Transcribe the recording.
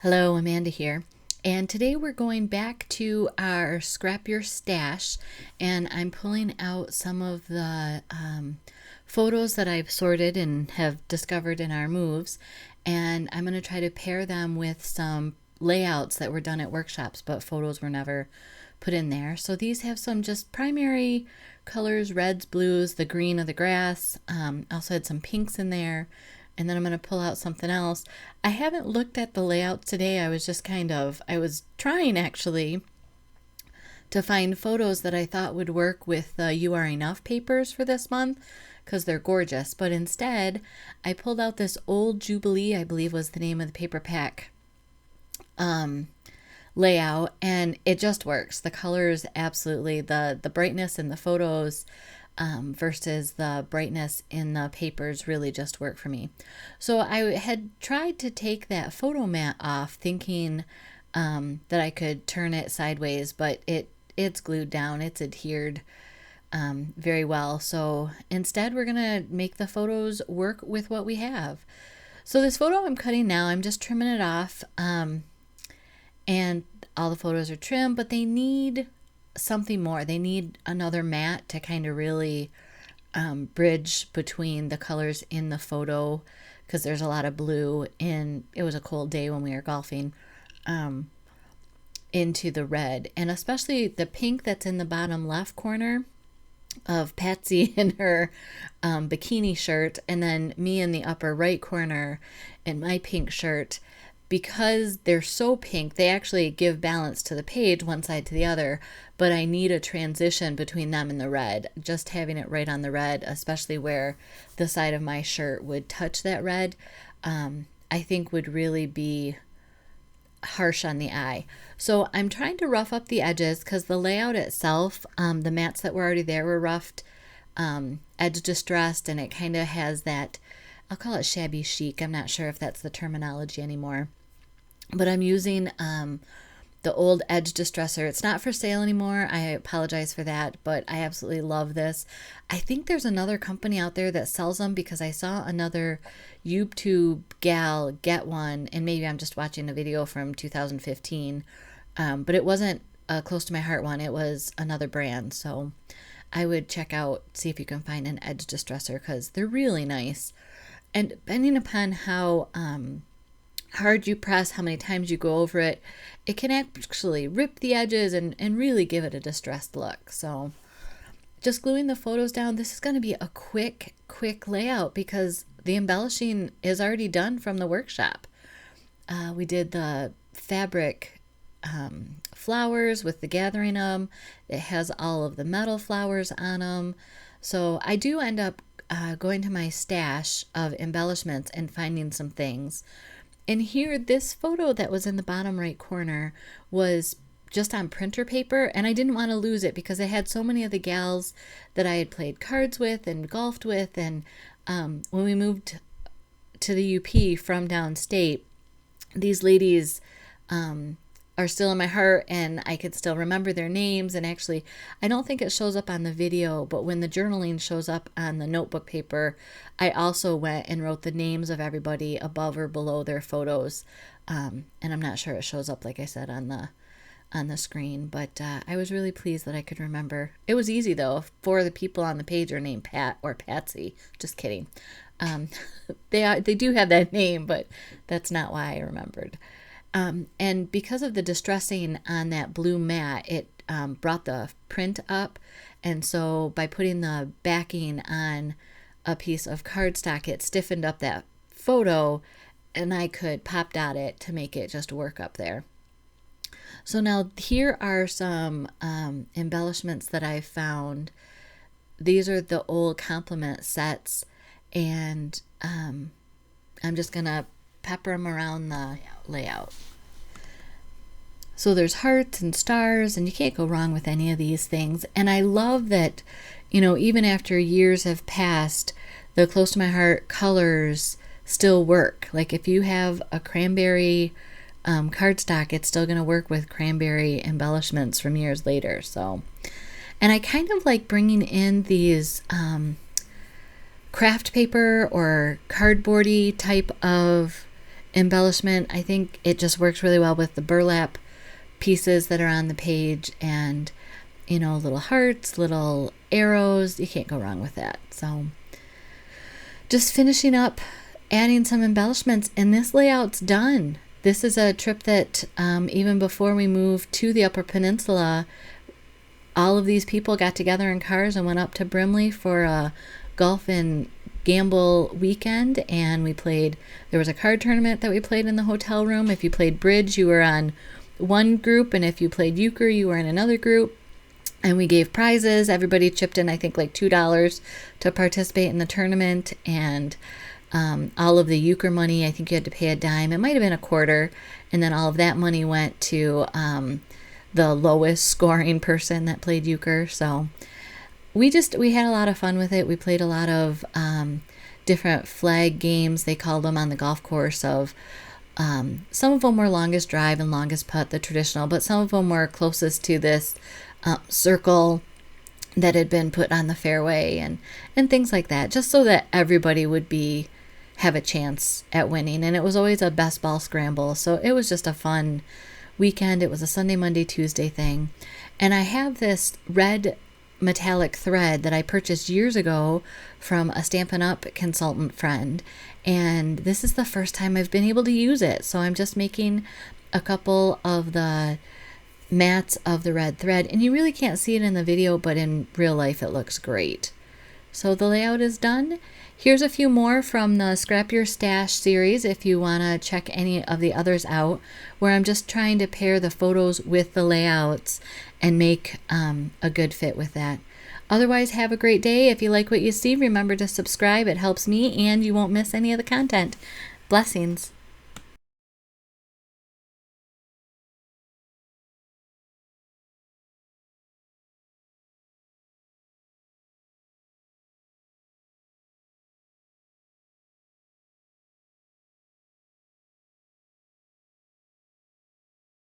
Hello, Amanda here. And today we're going back to our Scrap Your Stash, and I'm pulling out some of the photos that I've sorted and have discovered in our moves, and I'm going to try to pair them with some layouts that were done at workshops, but photos were never put in there. So these have some just primary colors, reds, blues, the green of the grass. Also had some pinks in there. And then I'm going to pull out something else. I haven't looked at the layouts today. I was trying actually to find photos that I thought would work with the You Are Enough papers for this month because they're gorgeous. But instead, I pulled out this old Jubilee, I believe was the name of the paper pack layout, and it just works. The colors, absolutely. The brightness in the photos versus the brightness in the papers really just work for me. So I had tried to take that photo mat off thinking that I could turn it sideways, but it's glued down. It's adhered very well. So instead we're gonna make the photos work with what we have. So this photo I'm cutting now, I'm just trimming it off, and all the photos are trimmed, but they need something more. They need another mat to kind of really bridge between the colors in the photo, because there's a lot of blue in, it was a cold day when we were golfing, into the red, and especially the pink that's in the bottom left corner of Patsy in her bikini shirt, and then me in the upper right corner in my pink shirt. Because they're so pink, they actually give balance to the page one side to the other, but I need a transition between them and the red. Just having it right on the red, especially where the side of my shirt would touch that red, I think would really be harsh on the eye. So I'm trying to rough up the edges because the layout itself, the mats that were already there were roughed, edge distressed, and it kind of has that, I'll call it shabby chic. I'm not sure if that's the terminology anymore. But I'm using the old edge distresser. It's not for sale anymore. I apologize for that, but I absolutely love this. I think there's another company out there that sells them because I saw another YouTube gal get one, and maybe I'm just watching a video from 2015, but it wasn't a close to my heart one. It was another brand. So I would check out, see if you can find an edge distresser because they're really nice. And depending upon how hard you press, how many times you go over it, it can actually rip the edges and really give it a distressed look. So just gluing the photos down, this is going to be a quick layout because the embellishing is already done from the workshop. We did the fabric flowers with the gathering of them. It has all of the metal flowers on them. So I do end up going to my stash of embellishments and finding some things. And here, this photo that was in the bottom right corner was just on printer paper, and I didn't want to lose it because I had so many of the gals that I had played cards with and golfed with, and when we moved to the UP from downstate, these ladies are still in my heart, and I could still remember their names. And actually, I don't think it shows up on the video, but when the journaling shows up on the notebook paper, I also went and wrote the names of everybody above or below their photos, and I'm not sure it shows up, like I said, on the screen, but I was really pleased that I could remember. It was easy though. 4 of the people on the page are named Pat or Patsy. Just kidding. They do have that name, but that's not why I remembered. And because of the distressing on that blue mat, it brought the print up. And so by putting the backing on a piece of cardstock, it stiffened up that photo, and I could pop dot it to make it just work up there. So now here are some embellishments that I found. These are the old compliment sets, and I'm just going to pepper them around the layout. So there's hearts and stars, and you can't go wrong with any of these things. And I love that, even after years have passed, the close to my heart colors still work. Like if you have a cranberry cardstock, it's still going to work with cranberry embellishments from years later. So, and I kind of like bringing in these craft paper or cardboardy type of embellishment. I think it just works really well with the burlap pieces that are on the page, and little hearts, little arrows. You can't go wrong with that. So just finishing up adding some embellishments, and this layout's done. This is a trip that even before we moved to the Upper Peninsula, all of these people got together in cars and went up to Brimley for a golf and gamble weekend, and we played. There was a card tournament that we played in the hotel room. If you played bridge, you were on one group, and if you played euchre, you were in another group. And we gave prizes. Everybody chipped in, I think, like $2 to participate in the tournament, and all of the euchre money, I think you had to pay a dime. It might have been a quarter, and then all of that money went to the lowest scoring person that played euchre. So we had a lot of fun with it. We played a lot of different flag games, they called them, on the golf course. Of some of them were longest drive and longest putt, the traditional, but some of them were closest to this circle that had been put on the fairway, and things like that, just so that everybody would have a chance at winning. And it was always a best ball scramble, so it was just a fun weekend. It was a Sunday, Monday, Tuesday thing. And I have this red metallic thread that I purchased years ago from a Stampin' Up! Consultant friend, and this is the first time I've been able to use it. So I'm just making a couple of the mats of the red thread, and you really can't see it in the video, but in real life it looks great. So the layout is done. Here's a few more from the Scrap Your Stash series if you want to check any of the others out, where I'm just trying to pair the photos with the layouts and make a good fit with that. Otherwise, have a great day. If you like what you see, remember to subscribe. It helps me, and you won't miss any of the content. Blessings.